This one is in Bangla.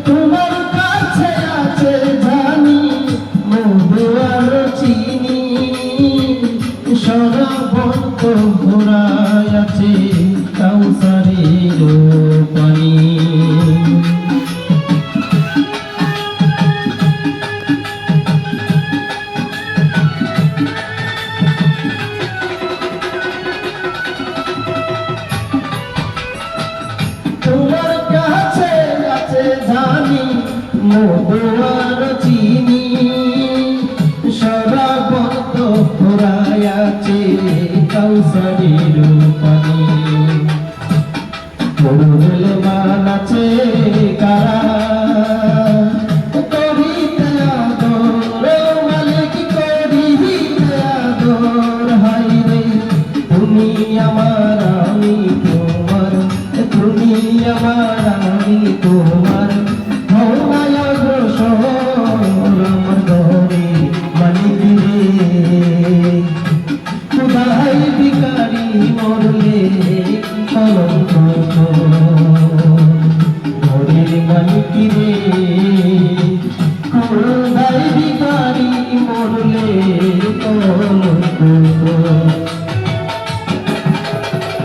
তোমার কাছে আছে জানি মধু আর চিনি, সরবত ভরাই আছে কাউসারের পানি। তোমার কাছে আছে জানি মধু আর চিনি, সরবত ভরাই আছে কাউসারের পানি। ফুল মান আছে কারা করিতে আদর, মালিক করিতে আদর। হাই রে তুমি আমার আমি তোমার, তুমি আমার আমি তোমার, হওয়ায় অগ্রসর আমার ঘরে মালিক রে। খুদাই ভিখারি মরলে কলঙ্ক ঘরের মালিক রে, খুদাই ভিখারি মরলে কলঙ্ক।